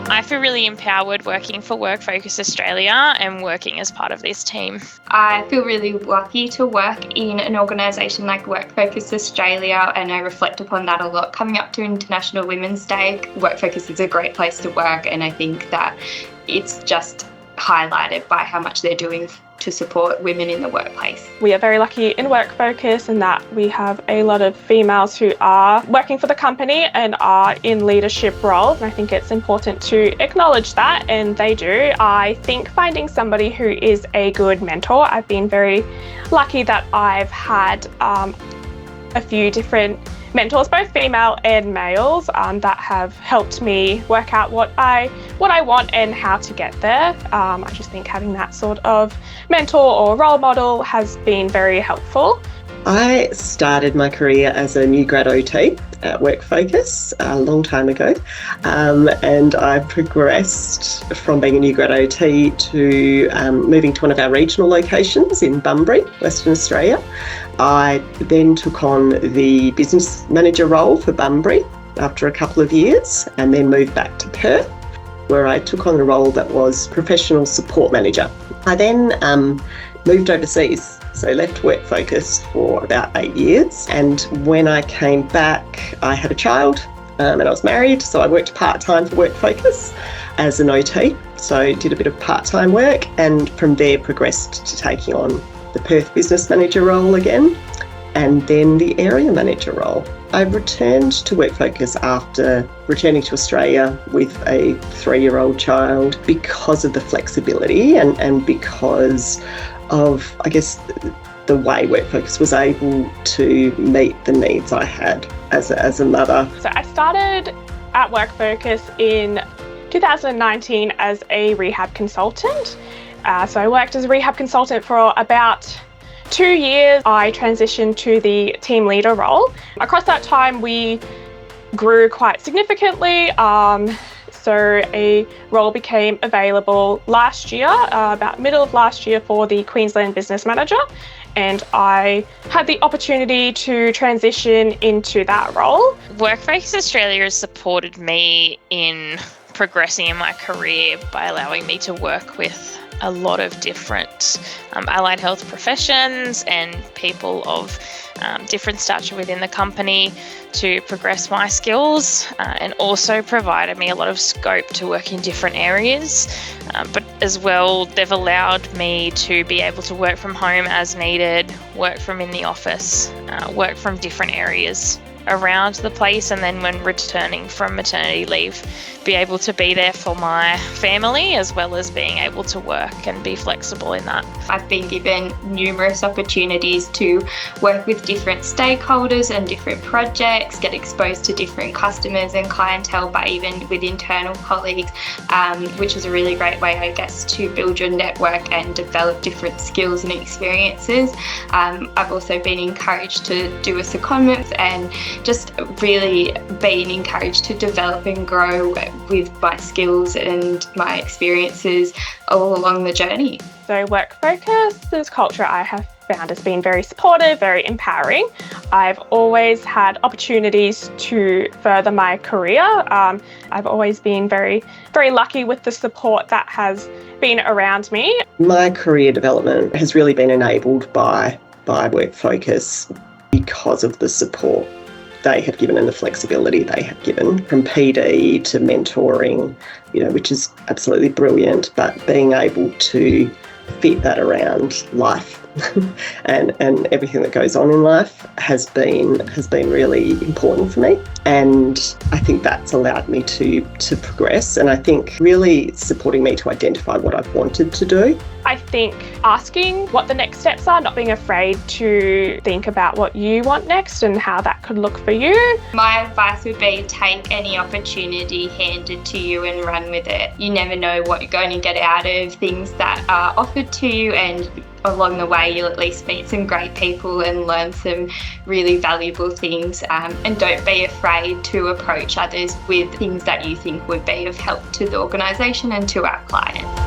I feel really empowered working for WorkFocus Australia and working as part of this team. I feel really lucky to work in an organisation like WorkFocus Australia, and I reflect upon that a lot. Coming up to International Women's Day, WorkFocus is a great place to work, and I think that it's just highlighted by how much they're doing to support women in the workplace. We are very lucky in WorkFocus in that we have a lot of females who are working for the company and are in leadership roles. And I think it's important to acknowledge that, and they do. I think finding somebody who is a good mentor, I've been very lucky that I've had a few different mentors, both female and males, that have helped me work out what I want and how to get there. I just think having that sort of mentor or role model has been very helpful. I started my career as a new grad OT at WorkFocus a long time ago, and I progressed from being a new grad OT to moving to one of our regional locations in Bunbury, Western Australia. I then took on the business manager role for Bunbury after a couple of years, and then moved back to Perth, where I took on a role that was professional support manager. I then moved overseas, so left WorkFocus for about 8 years, and when I came back I had a child and I was married, so I worked part-time for WorkFocus as an OT, so did a bit of part-time work, and from there progressed to taking on the Perth business manager role again, and then the area manager role. I returned to WorkFocus after returning to Australia with a 3-year-old child because of the flexibility and because of, I guess, the way WorkFocus was able to meet the needs I had as a mother. So I started at WorkFocus in 2019 as a rehab consultant. So I worked as a rehab consultant for about 2 years. I transitioned to the team leader role. Across that time, we grew quite significantly. So a role became available last year, about middle of last year, for the Queensland business manager. And I had the opportunity to transition into that role. WorkFocus Australia has supported me in progressing in my career by allowing me to work with a lot of different allied health professions and people of different stature within the company to progress my skills, and also provided me a lot of scope to work in different areas. But as well, they've allowed me to be able to work from home as needed, work from in the office, work from different areas around the place, and then when returning from maternity leave, be able to be there for my family as well as being able to work and be flexible in that. I've been given numerous opportunities to work with different stakeholders and different projects, get exposed to different customers and clientele, but even with internal colleagues, which is a really great way, I guess, to build your network and develop different skills and experiences. I've also been encouraged to do a secondment and just really being encouraged to develop and grow with my skills and my experiences all along the journey. So WorkFocus's culture I have found has been very supportive, very empowering. I've always had opportunities to further my career. I've always been very, very lucky with the support that has been around me. My career development has really been enabled by WorkFocus because of the support they have given and the flexibility they have given, from PD to mentoring, which is absolutely brilliant, but being able to fit that around life and everything that goes on in life has been really important for me. And I think that's allowed me to progress, and I think really supporting me to identify what I've wanted to do. I think asking what the next steps are, not being afraid to think about what you want next and how that could look for you. My advice would be take any opportunity handed to you and run with it. You never know what you're going to get out of things that are offered to you, and along the way you'll at least meet some great people and learn some really valuable things. And don't be afraid to approach others with things that you think would be of help to the organisation and to our clients.